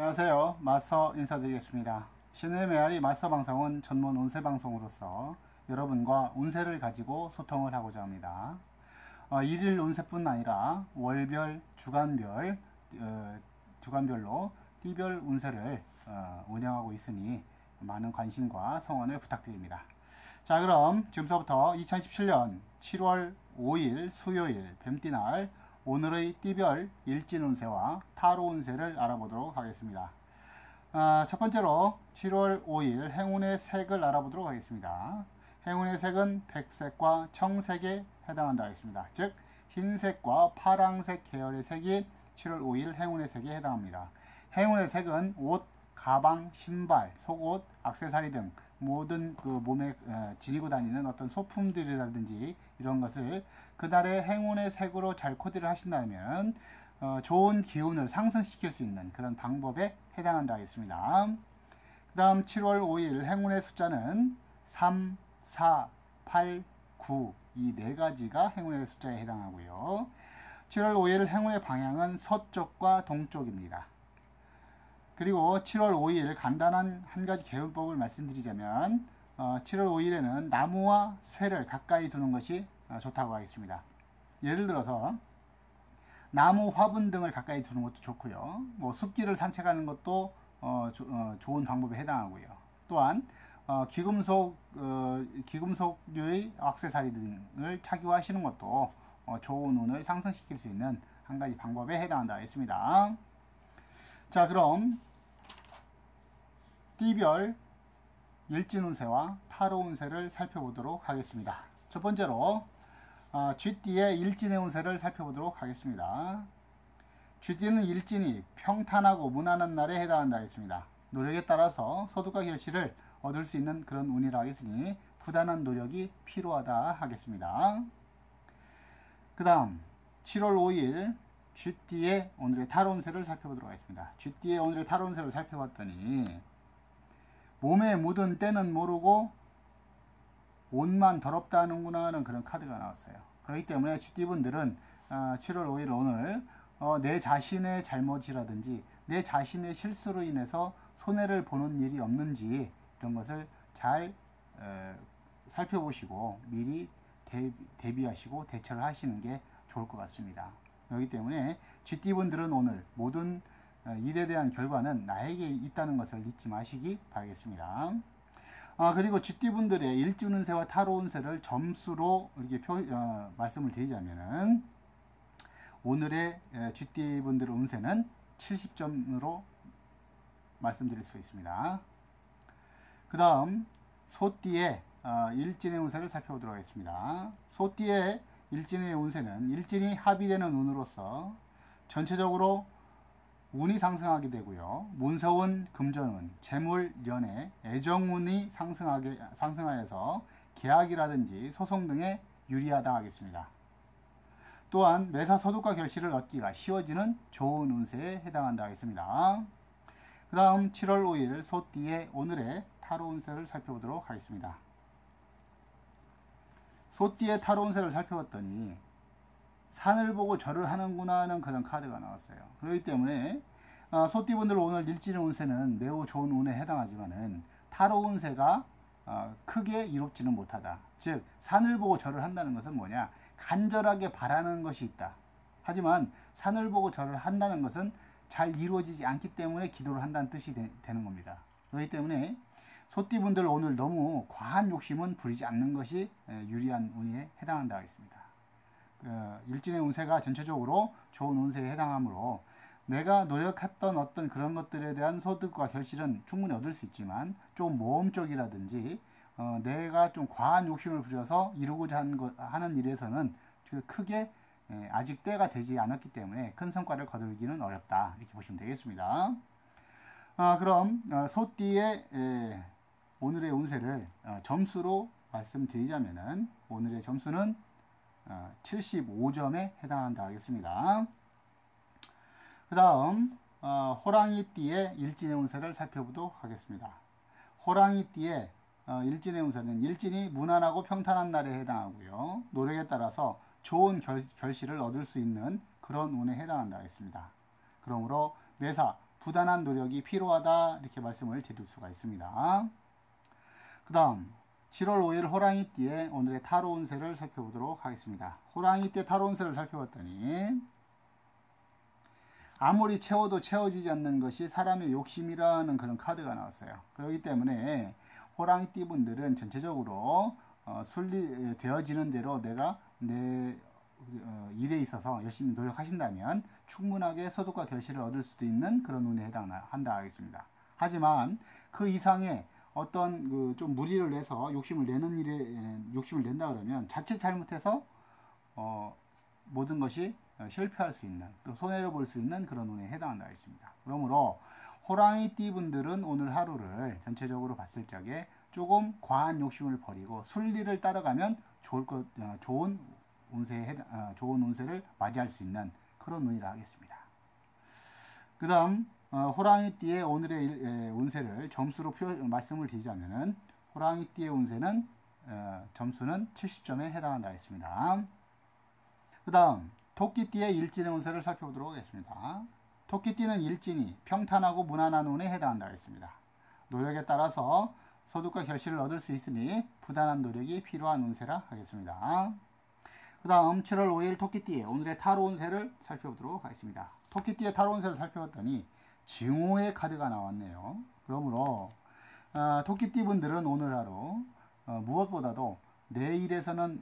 안녕하세요. 마서 인사드리겠습니다. 신의 메아리 마서 방송은 전문 운세 방송으로서 여러분과 운세를 가지고 소통을 하고자 합니다. 일일 운세뿐 아니라 월별, 주간별로 띠별 운세를 운영하고 있으니 많은 관심과 성원을 부탁드립니다. 자, 그럼 지금서부터 2017년 7월 5일 수요일 뱀띠날 오늘의 띠별 일진 운세와 타로 운세를 알아보도록 하겠습니다. 첫 번째로 7월 5일 행운의 색을 알아보도록 하겠습니다. 행운의 색은 백색과 청색에 해당한다 하겠습니다. 즉 흰색과 파랑색 계열의 색이 7월 5일 행운의 색에 해당합니다. 행운의 색은 옷, 가방, 신발, 속옷, 액세서리 등 모든 그 몸에 지니고 다니는 어떤 소품들이라든지 이런 것을 그날의 행운의 색으로 잘 코디를 하신다면 좋은 기운을 상승시킬 수 있는 그런 방법에 해당한다 하겠습니다. 그 다음 7월 5일 행운의 숫자는 3, 4, 8, 9 이 네 가지가 행운의 숫자에 해당하고요. 7월 5일 행운의 방향은 서쪽과 동쪽입니다. 그리고 7월 5일 간단한 한 가지 개운법을 말씀드리자면 7월 5일에는 나무와 쇠를 가까이 두는 것이 좋다고 하겠습니다. 예를 들어서 나무 화분 등을 가까이 두는 것도 좋고요. 뭐 숲길을 산책하는 것도 좋은 방법에 해당하고요. 또한 기금속류의 액세서리 등을 착용하시는 것도 좋은 운을 상승시킬 수 있는 한 가지 방법에 해당한다 하겠습니다. 자, 그럼 띠별 일진 운세와 타로 운세를 살펴보도록 하겠습니다. 첫 번째로 쥐띠의 일진의 운세를 살펴보도록 하겠습니다. 쥐띠는 일진이 평탄하고 무난한 날에 해당한다 하겠습니다. 노력에 따라서 소득과 결실을 얻을 수 있는 그런 운이라 하겠으니 부단한 노력이 필요하다 하겠습니다. 그 다음 7월 5일 쥐띠의 오늘의 타로 운세를 살펴보도록 하겠습니다. 쥐띠의 오늘의 타로 운세를 살펴봤더니 몸에 묻은 때는 모르고 옷만 더럽다 하는구나 하는 그런 카드가 나왔어요. 그렇기 때문에 쥐띠분들은 7월 5일 오늘 내 자신의 잘못이라든지 내 자신의 실수로 인해서 손해를 보는 일이 없는지 이런 것을 잘 살펴보시고 미리 대비하시고 대처를 하시는 게 좋을 것 같습니다. 그렇기 때문에 쥐띠분들은 오늘 모든 일에 대한 결과는 나에게 있다는 것을 잊지 마시기 바라겠습니다. 그리고 쥐띠분들의 일진 운세와 타로 운세를 점수로 이렇게 말씀을 드리자면은 오늘의 쥐띠분들의 운세는 70점으로 말씀드릴 수 있습니다. 그 다음 소띠의 일진의 운세를 살펴보도록 하겠습니다. 소띠의 일진의 운세는 일진이 합의되는 운으로서 전체적으로 운이 상승하게 되고요. 문서운, 금전운, 재물, 연애, 애정운이 상승하여서 계약이라든지 소송 등에 유리하다 하겠습니다. 또한 매사 소득과 결실을 얻기가 쉬워지는 좋은 운세에 해당한다 하겠습니다. 그 다음 7월 5일 소띠의 오늘의 타로 운세를 살펴보도록 하겠습니다. 소띠의 타로 운세를 살펴봤더니 산을 보고 절을 하는구나 하는 그런 카드가 나왔어요. 그렇기 때문에 소띠분들 오늘 일진 운세는 매우 좋은 운에 해당하지만은 타로 운세가 크게 이롭지는 못하다. 즉 산을 보고 절을 한다는 것은 뭐냐, 간절하게 바라는 것이 있다. 하지만 산을 보고 절을 한다는 것은 잘 이루어지지 않기 때문에 기도를 한다는 뜻이 되는 겁니다. 그렇기 때문에 소띠분들 오늘 너무 과한 욕심은 부리지 않는 것이 유리한 운에 해당한다 하겠습니다. 일진의 운세가 전체적으로 좋은 운세에 해당하므로 내가 노력했던 어떤 그런 것들에 대한 소득과 결실은 충분히 얻을 수 있지만 좀 모험 쪽이라든지 내가 좀 과한 욕심을 부려서 이루고자 하는 일에서는 크게 아직 때가 되지 않았기 때문에 큰 성과를 거두기는 어렵다, 이렇게 보시면 되겠습니다. 그럼 소띠의 오늘의 운세를 점수로 말씀드리자면은 오늘의 점수는 75점에 해당한다 하겠습니다. 그 다음 호랑이띠의 일진의 운세를 살펴보도록 하겠습니다. 호랑이띠의 일진의 운세는 일진이 무난하고 평탄한 날에 해당하고요. 노력에 따라서 좋은 결실을 얻을 수 있는 그런 운에 해당한다 하겠습니다. 그러므로 매사 부단한 노력이 필요하다 이렇게 말씀을 드릴 수가 있습니다. 그 다음 7월 5일 호랑이띠의 오늘의 타로 운세를 살펴보도록 하겠습니다. 호랑이띠의 타로 운세를 살펴봤더니 아무리 채워도 채워지지 않는 것이 사람의 욕심이라는 그런 카드가 나왔어요. 그렇기 때문에 호랑이띠 분들은 전체적으로 순리되어지는 대로 내가 내 일에 있어서 열심히 노력하신다면 충분하게 소득과 결실을 얻을 수도 있는 그런 운에 해당한다 하겠습니다. 하지만 그 이상의 어떤 좀 무리를 내서 욕심을 내는 일에 욕심을 낸다 그러면 자칫 잘못해서 모든 것이 실패할 수 있는 또 손해를 볼 수 있는 그런 운에 해당한다 했습니다. 그러므로 호랑이띠 분들은 오늘 하루를 전체적으로 봤을 적에 조금 과한 욕심을 버리고 순리를 따라가면 좋은 운세를 맞이할 수 있는 그런 운이라 하겠습니다. 그 다음 호랑이띠의 오늘의 운세를 점수로 말씀을 드리자면은 호랑이띠의 운세는 점수는 70점에 해당한다 했습니다. 그 다음 토끼띠의 일진의 운세를 살펴보도록 하겠습니다. 토끼띠는 일진이 평탄하고 무난한 운에 해당한다 했습니다. 노력에 따라서 소득과 결실을 얻을 수 있으니 부단한 노력이 필요한 운세라 하겠습니다. 그 다음 7월 5일 토끼띠의 오늘의 타로 운세를 살펴보도록 하겠습니다. 토끼띠의 타로 운세를 살펴봤더니 증오의 카드가 나왔네요. 그러므로 토끼띠 분들은 오늘 하루 무엇보다도 내 일에서는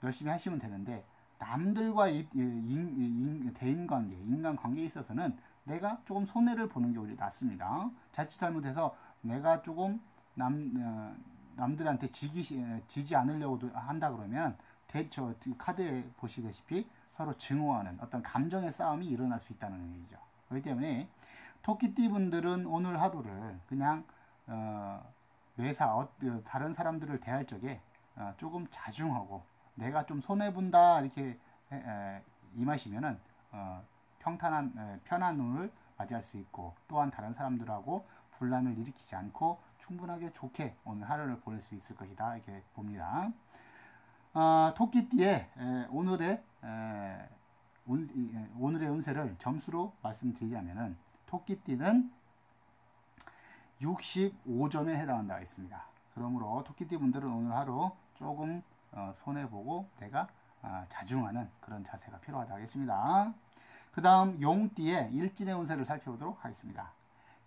열심히 하시면 되는데 남들과의 대인관계, 인간관계에 있어서는 내가 조금 손해를 보는 게 오히려 낫습니다. 자칫 잘못해서 내가 조금 남들한테 지지 않으려고 한다 그러면 저 카드에 보시다시피 서로 증오하는 어떤 감정의 싸움이 일어날 수 있다는 얘기죠. 그렇기 때문에 토끼띠 분들은 오늘 하루를 그냥 매사 다른 사람들을 대할 적에 조금 자중하고 내가 좀 손해본다 이렇게 임하시면은 편한 운을 맞이할 수 있고 또한 다른 사람들하고 분란을 일으키지 않고 충분하게 좋게 오늘 하루를 보낼 수 있을 것이다 이렇게 봅니다. 토끼띠의 오늘의 운세를 점수로 말씀드리자면은 토끼띠는 65점에 해당한다 했습니다. 그러므로 토끼띠 분들은 오늘 하루 조금 손해보고 내가 자중하는 그런 자세가 필요하다 하겠습니다. 그 다음 용띠의 일진의 운세를 살펴보도록 하겠습니다.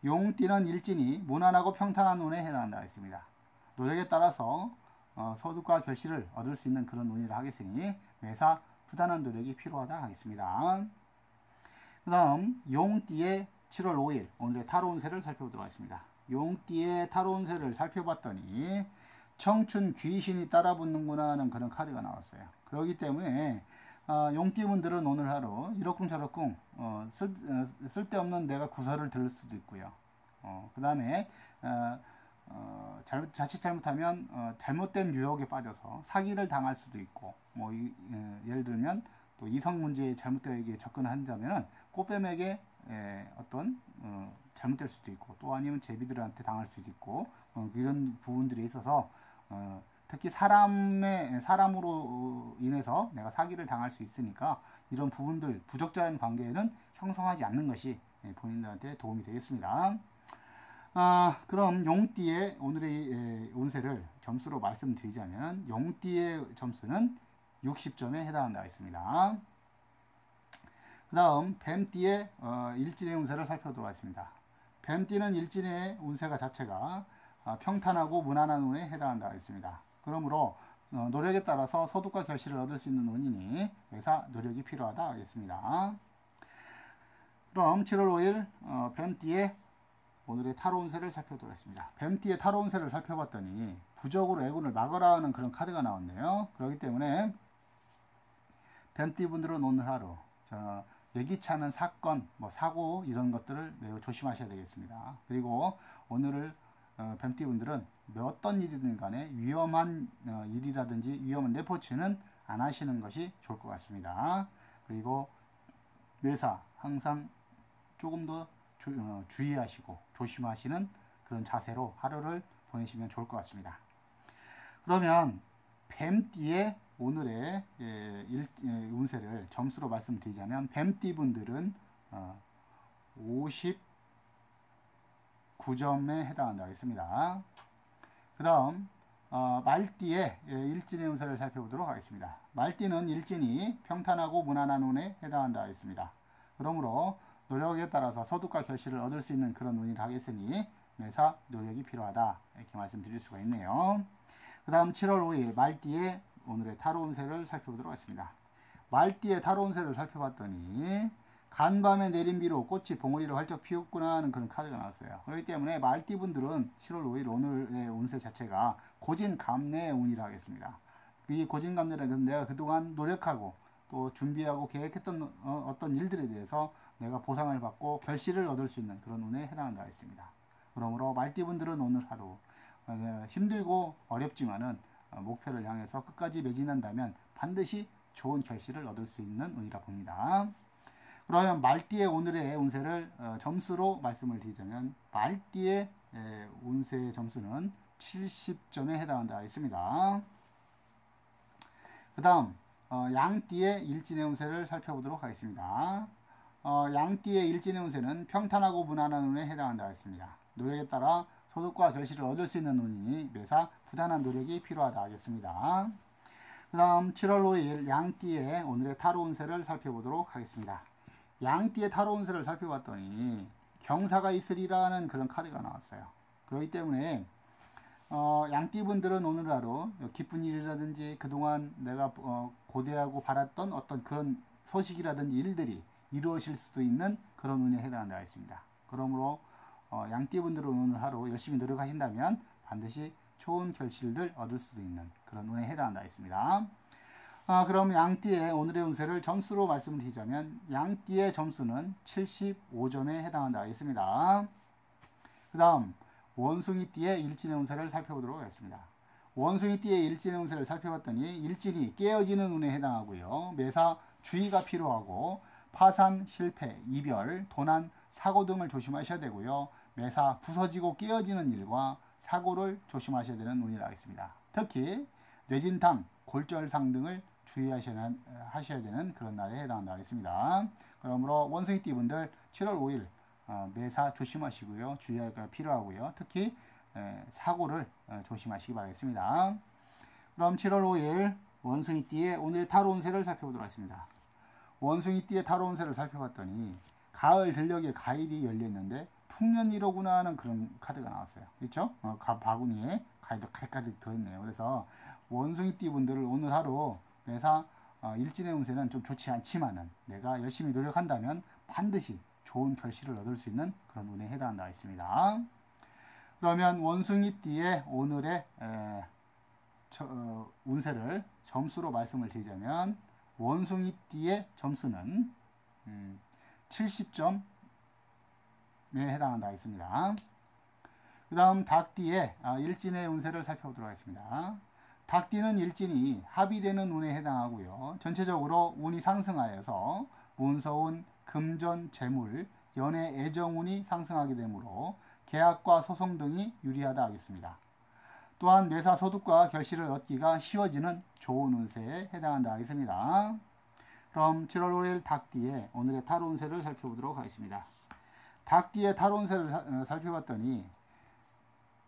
용띠는 일진이 무난하고 평탄한 운에 해당한다 했습니다. 노력에 따라서 소득과 결실을 얻을 수 있는 그런 운이라 하겠으니 매사 부단한 노력이 필요하다 하겠습니다. 그 다음 용띠의 7월 5일 오늘의 타로 운세를 살펴보도록 하겠습니다. 용띠의 타로 운세를 살펴봤더니 청춘 귀신이 따라붙는구나 하는 그런 카드가 나왔어요. 그렇기 때문에 용띠분들은 오늘 하루 이러쿵저러쿵 쓸데없는 내가 구설을 들을 수도 있고요. 그 다음에 자칫 잘못하면 잘못된 유혹에 빠져서 사기를 당할 수도 있고 예를 들면 또 이성 문제에 잘못되게 접근을 한다면 꽃뱀에게 어떤 잘못될 수도 있고 또 아니면 제비들한테 당할 수도 있고 이런 부분들에 있어서 특히 사람으로 인해서 내가 사기를 당할 수 있으니까 이런 부분들 부적절한 관계에는 형성하지 않는 것이 본인들한테 도움이 되겠습니다. 그럼 용띠의 오늘의 운세를 점수로 말씀드리자면 용띠의 점수는 60점에 해당한다 했습니다. 그 다음 뱀띠의 일진의 운세를 살펴보도록 하겠습니다. 뱀띠는 일진의 운세가 자체가 평탄하고 무난한 운에 해당한다 했습니다. 그러므로 노력에 따라서 소득과 결실을 얻을 수 있는 운이니 매사 노력이 필요하다 하겠습니다. 그럼 7월 5일 뱀띠의 오늘의 타로 운세를 살펴보도록 하겠습니다. 뱀띠의 타로 운세를 살펴봤더니 부적으로 애군을 막으라 하는 그런 카드가 나왔네요. 그렇기 때문에 뱀띠 분들은 오늘 하루 예기치 않은 사건, 사고 이런 것들을 매우 조심하셔야 되겠습니다. 그리고 오늘을 뱀띠 분들은 어떤 일이든 간에 위험한 일이라든지 위험한 내포치는 안 하시는 것이 좋을 것 같습니다. 그리고 매사 항상 조금 더 주의하시고 조심하시는 그런 자세로 하루를 보내시면 좋을 것 같습니다. 그러면 뱀띠의 오늘의 운세를 점수로 말씀드리자면 뱀띠 분들은 59점에 해당한다 하겠습니다. 그 다음 말띠의 일진의 운세를 살펴보도록 하겠습니다. 말띠는 일진이 평탄하고 무난한 운에 해당한다 하겠습니다. 그러므로 노력에 따라서 소득과 결실을 얻을 수 있는 그런 운이라 하겠으니 매사 노력이 필요하다 이렇게 말씀드릴 수가 있네요. 그 다음 7월 5일 말띠의 오늘의 타로 운세를 살펴보도록 하겠습니다. 말띠의 타로 운세를 살펴봤더니 간밤에 내린 비로 꽃이 봉우리로 활짝 피었구나 하는 그런 카드가 나왔어요. 그렇기 때문에 말띠 분들은 7월 5일 오늘의 운세 자체가 고진감래의 운이라 하겠습니다. 이 고진감래는 내가 그동안 노력하고 또 준비하고 계획했던 어떤 일들에 대해서 내가 보상을 받고 결실을 얻을 수 있는 그런 운에 해당한다 했습니다. 그러므로 말띠 분들은 오늘 하루 힘들고 어렵지만은 목표를 향해서 끝까지 매진한다면 반드시 좋은 결실을 얻을 수 있는 운이라 봅니다. 그러면 말띠의 오늘의 운세를 점수로 말씀을 드리자면 말띠의 운세 점수는 70점에 해당한다 했습니다. 그 다음 양띠의 일진의 운세를 살펴보도록 하겠습니다. 양띠의 일진의 운세는 평탄하고 무난한 운에 해당한다 했습니다. 노력에 따라 소득과 결실을 얻을 수 있는 운이니 매사 부단한 노력이 필요하다 하겠습니다. 그 다음 7월 5일 양띠의 오늘의 타로 운세를 살펴보도록 하겠습니다. 양띠의 타로 운세를 살펴봤더니 경사가 있으리라는 그런 카드가 나왔어요. 그렇기 때문에 양띠 분들은 오늘 하루 기쁜 일이라든지 그동안 내가 고대하고 바랐던 어떤 그런 소식이라든지 일들이 이루어질 수도 있는 그런 운에 해당한다 했습니다. 그러므로 양띠 분들은 오늘 하루 열심히 노력하신다면 반드시 좋은 결실을 얻을 수도 있는 그런 운에 해당한다 했습니다. 그럼 양띠의 오늘의 운세를 점수로 말씀을 드리자면 양띠의 점수는 75점에 해당한다 하겠습니다. 그 다음 원숭이띠의 일진의 운세를 살펴보도록 하겠습니다. 원숭이띠의 일진의 운세를 살펴봤더니 일진이 깨어지는 운에 해당하고요. 매사 주의가 필요하고 파산, 실패, 이별, 도난, 사고 등을 조심하셔야 되고요. 매사 부서지고 깨어지는 일과 사고를 조심하셔야 되는 운이라 하겠습니다. 특히 뇌진탕, 골절상 등을 주의하셔야 되는 그런 날에 해당한다 하겠습니다. 그러므로 원숭이띠 분들 7월 5일 매사 조심하시고요. 주의가 필요하고요. 특히 사고를 조심하시기 바라겠습니다. 그럼 7월 5일 원숭이띠의 오늘의 타로 운세를 살펴보도록 하겠습니다. 원숭이띠의 타로 운세를 살펴봤더니 가을 들녘에 가일이 열려있는데 풍년이로구나 하는 그런 카드가 나왔어요. 그렇죠? 바구니에 가일도 가득가득 들어있네요. 그래서 원숭이띠 분들을 오늘 하루 매사 일진의 운세는 좀 좋지 않지만은 내가 열심히 노력한다면 반드시 좋은 결실을 얻을 수 있는 그런 운에 해당한다 했습니다. 그러면 원숭이띠의 오늘의 운세를 점수로 말씀을 드리자면 원숭이띠의 점수는 70점에 해당한다 했습니다. 그 다음 닭띠의 일진의 운세를 살펴보도록 하겠습니다. 닭띠는 일진이 합의되는 운에 해당하고요. 전체적으로 운이 상승하여서 문서운, 금전, 재물, 연애, 애정운이 상승하게 되므로 계약과 소송 등이 유리하다 하겠습니다. 또한 매사 소득과 결실을 얻기가 쉬워지는 좋은 운세에 해당한다 하겠습니다. 그럼 7월 5일 닭띠의 오늘의 타로 운세를 살펴보도록 하겠습니다. 닭띠의 타로 운세를 살펴봤더니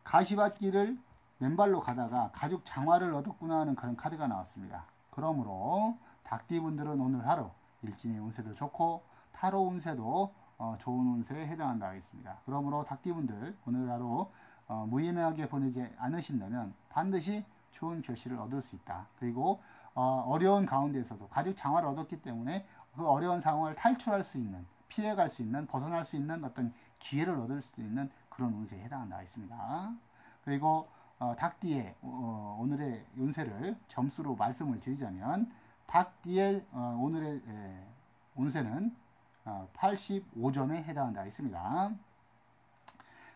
가시밭길을 맨발로 가다가 가죽 장화를 얻었구나 하는 그런 카드가 나왔습니다. 그러므로 닭띠 분들은 오늘 하루 일진의 운세도 좋고 타로 운세도 좋은 운세에 해당한다 하겠습니다. 그러므로 닭띠 분들 오늘 하루 무의미하게 보내지 않으신다면 반드시 좋은 결실을 얻을 수 있다. 그리고 어려운 가운데에서도 가죽 장화를 얻었기 때문에 그 어려운 상황을 탈출할 수 있는, 피해갈 수 있는, 벗어날 수 있는 어떤 기회를 얻을 수 있는 그런 운세에 해당한다 했습니다. 그리고 닭띠의 오늘의 운세를 점수로 말씀을 드리자면 닭띠의 오늘의 운세는 85점에 해당한다 했습니다.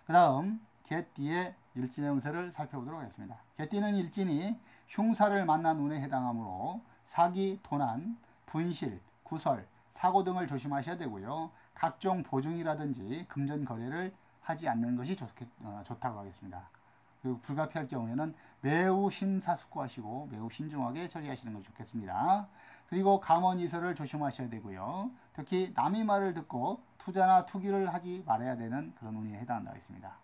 그 다음 개띠의 일진의 운세를 살펴보도록 하겠습니다. 개띠는 일진이 흉사를 만난 운에 해당하므로 사기, 도난, 분실, 구설, 사고 등을 조심하셔야 되고요. 각종 보증이라든지 금전 거래를 하지 않는 것이 좋다고 하겠습니다. 그리고 불가피할 경우에는 매우 심사숙고하시고 매우 신중하게 처리하시는 것이 좋겠습니다. 그리고 감언이설을 조심하셔야 되고요. 특히 남의 말을 듣고 투자나 투기를 하지 말아야 되는 그런 운에 해당한다고 했습니다.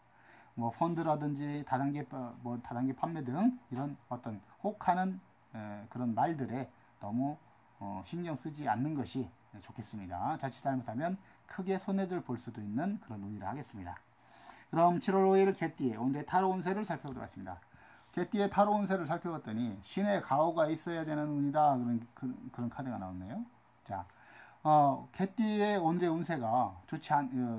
뭐 펀드라든지 다단계 판매 등 이런 어떤 혹하는 그런 말들에 너무 신경 쓰지 않는 것이 좋겠습니다. 자칫 잘못하면 크게 손해를 볼 수도 있는 그런 운이라 하겠습니다. 그럼 7월 5일 개띠의 오늘의 타로 운세를 살펴보도록 하겠습니다. 개띠의 타로 운세를 살펴봤더니 신의 가호가 있어야 되는 운이다, 그런 카드가 나왔네요. 자, 개띠의 오늘의 운세가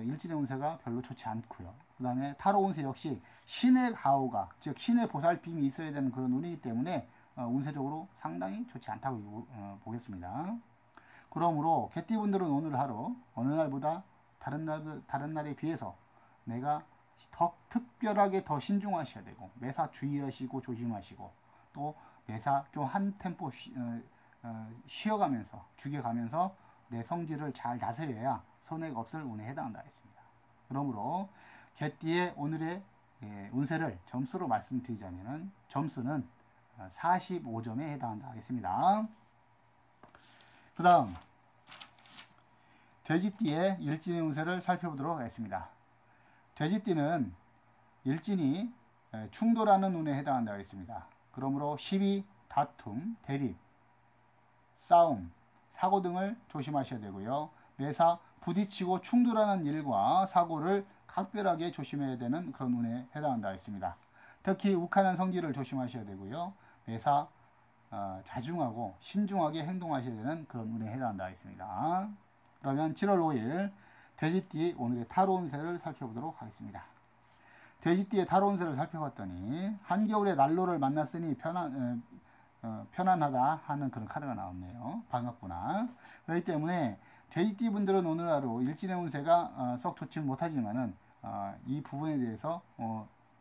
일진의 운세가 별로 좋지 않고요. 그 다음에 타로 운세 역시 신의 가호가, 즉 신의 보살핌이 있어야 되는 그런 운이기 때문에 운세적으로 상당히 좋지 않다고 보겠습니다. 그러므로 개띠분들은 오늘 하루 어느 날보다 다른 날에 비해서 내가 더 특별하게 더 신중하셔야 되고, 매사 주의하시고 조심하시고, 또 매사 좀 한 템포 쉬어가면서 죽여가면서 내 성질을 잘 다스려야 손해가 없을 운에 해당한다 했습니다. 그러므로 개띠의 오늘의 운세를 점수로 말씀드리자면 점수는 45점에 해당한다 하겠습니다. 그 다음 돼지띠의 일진의 운세를 살펴보도록 하겠습니다. 돼지띠는 일진이 충돌하는 운에 해당한다 하겠습니다. 그러므로 시비, 다툼, 대립, 싸움, 사고 등을 조심하셔야 되고요. 매사 부딪히고 충돌하는 일과 사고를 각별하게 조심해야 되는 그런 운에 해당한다 했습니다. 특히 욱하는 성질을 조심하셔야 되고요. 매사 자중하고 신중하게 행동하셔야 되는 그런 운에 해당한다 했습니다. 그러면 7월 5일 돼지띠 오늘의 타로 운세를 살펴보도록 하겠습니다. 돼지띠의 타로 운세를 살펴봤더니 한겨울에 난로를 만났으니 편안하다 하는 그런 카드가 나왔네요. 반갑구나. 그렇기 때문에 돼지띠 분들은 오늘 하루 일진의 운세가 썩 좋지 못하지만은 이 부분에 대해서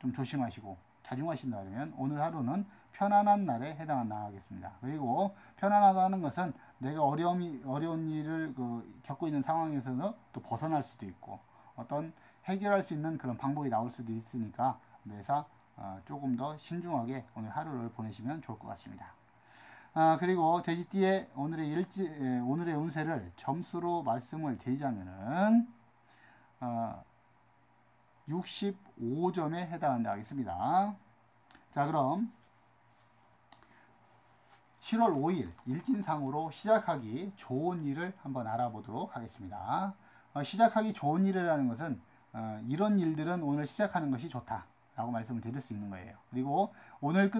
좀 조심하시고 자중하신다 그러면 오늘 하루는 편안한 날에 해당한다 하겠습니다. 그리고 편안하다는 것은 내가 어려운 일을 겪고 있는 상황에서는 또 벗어날 수도 있고 어떤 해결할 수 있는 그런 방법이 나올 수도 있으니까 매사 조금 더 신중하게 오늘 하루를 보내시면 좋을 것 같습니다. 그리고 돼지띠의 오늘의 운세를 점수로 말씀을 드리자면은 65점에 해당한다 하겠습니다. 자, 그럼 7월 5일 일진상으로 시작하기 좋은 일을 한번 알아보도록 하겠습니다. 시작하기 좋은 일이라는 것은 이런 일들은 오늘 시작하는 것이 좋다 라고 말씀을 드릴 수 있는 거예요. 그리고 오늘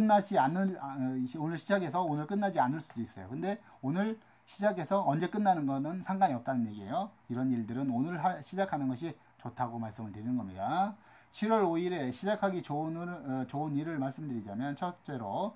시작해서 오늘 끝나지 않을 수도 있어요. 근데 오늘 시작해서 언제 끝나는 거는 상관이 없다는 얘기예요. 이런 일들은 오늘 시작하는 것이 좋다고 말씀을 드리는 겁니다. 7월 5일에 시작하기 좋은 일을 말씀드리자면 첫째로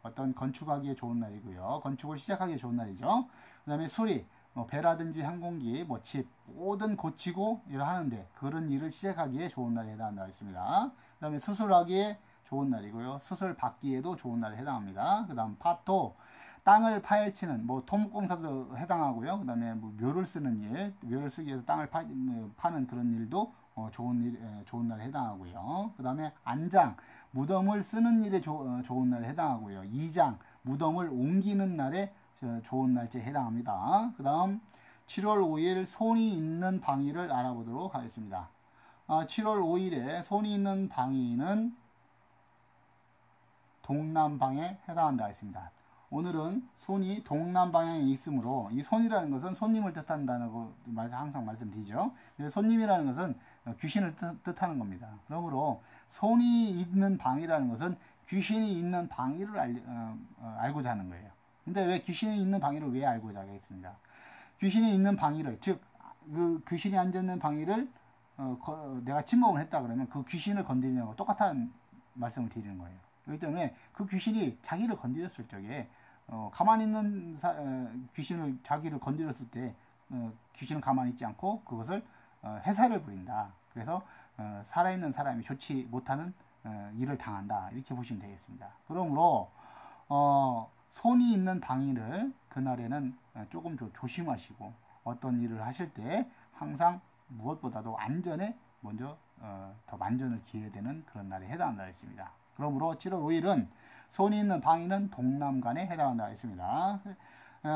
어떤 건축하기에 좋은 날이고요. 건축을 시작하기에 좋은 날이죠. 그 다음에 수리, 배라든지 항공기, 집, 뭐든 고치고 일을 하는데 그런 일을 시작하기에 좋은 날에 해당한다 했습니다. 그 다음에 수술하기에 좋은 날이고요. 수술 받기에도 좋은 날에 해당합니다. 그 다음 파토, 땅을 파헤치는 토목공사도 해당하고요. 그 다음에 묘를 쓰는 일, 묘를 쓰기 위해서 땅을 파는 그런 일도 좋은 날에 해당하고요. 그 다음에 안장, 무덤을 쓰는 일에 좋은 날에 해당하고요. 이장, 무덤을 옮기는 날에 좋은 날짜에 해당합니다. 그 다음 7월 5일 손이 있는 방위를 알아보도록 하겠습니다. 7월 5일에 손이 있는 방위는 동남방에 해당한다 했습니다. 오늘은 손이 동남 방향에 있으므로 이 손이라는 것은 손님을 뜻한다고 항상 말씀드리죠. 손님이라는 것은 귀신을 뜻하는 겁니다. 그러므로 손이 있는 방이라는 것은 귀신이 있는 방위를 알고자 하는 거예요. 근데 왜 귀신이 있는 방위를 왜 알고자 하겠습니다. 귀신이 있는 방위를, 즉 그 귀신이 앉아있는 방위를 내가 침범을 했다 그러면 그 귀신을 건드리는 거 똑같은 말씀을 드리는 거예요. 그렇기 때문에 그 귀신이 자기를 건드렸을 적에 가만히 있는 귀신을 자기를 건드렸을 때 귀신은 가만히 있지 않고 그것을 해사를 부린다. 그래서 살아있는 사람이 좋지 못하는 일을 당한다. 이렇게 보시면 되겠습니다. 그러므로 손이 있는 방위를 그날에는 조금 더 조심하시고 어떤 일을 하실 때 항상 무엇보다도 안전에 먼저 더 만전을 기해야 되는 그런 날에 해당한다 했습니다. 그러므로 7월 5일은 손이 있는 방위는 동남간에 해당한다 했습니다.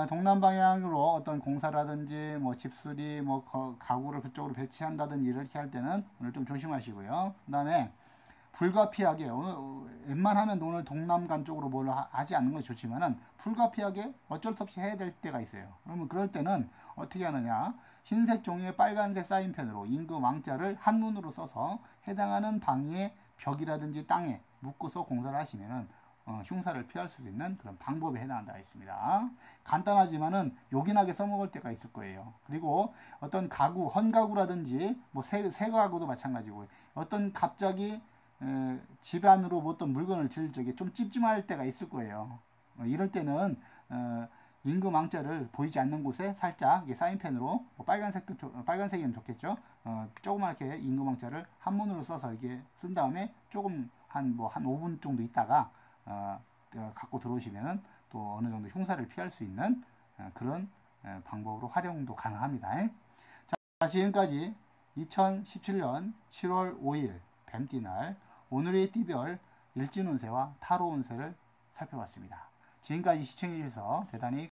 동남 방향으로 어떤 공사라든지 뭐 집수리 뭐 가구를 그쪽으로 배치한다든지 이렇게 할 때는 오늘 좀 조심하시고요. 그 다음에 불가피하게 오늘 웬만하면 오늘 동남간 쪽으로 뭘 하지 않는 것이 좋지만은 불가피하게 어쩔 수 없이 해야 될 때가 있어요. 그러면 그럴 때는 어떻게 하느냐, 흰색 종이에 빨간색 사인펜으로 임금 왕자를 한문으로 써서 해당하는 방위의 벽이라든지 땅에 묶어서 공사를 하시면은 흉사를 피할 수 있는 그런 방법에 해당한다 했습니다. 간단하지만은 요긴하게 써먹을 때가 있을 거예요. 그리고 어떤 가구, 헌가구라든지 뭐 새 가구도 마찬가지고 어떤 갑자기 집 안으로 어떤 물건을 질 적에 좀 찝찝할 때가 있을 거예요. 이럴 때는 임금 왕자를 보이지 않는 곳에 살짝 사인펜으로 뭐 빨간색이면 좋겠죠. 조그맣게 임금 왕자를 한문으로 써서 이렇게 쓴 다음에 조금 한 5분 정도 있다가 갖고 들어오시면은 또 어느 정도 흉사를 피할 수 있는 그런 방법으로 활용도 가능합니다. 자, 지금까지 2017년 7월 5일 뱀띠날 오늘의 띠별 일진 운세와 타로 운세를 살펴봤습니다. 지금까지 시청해 주셔서 대단히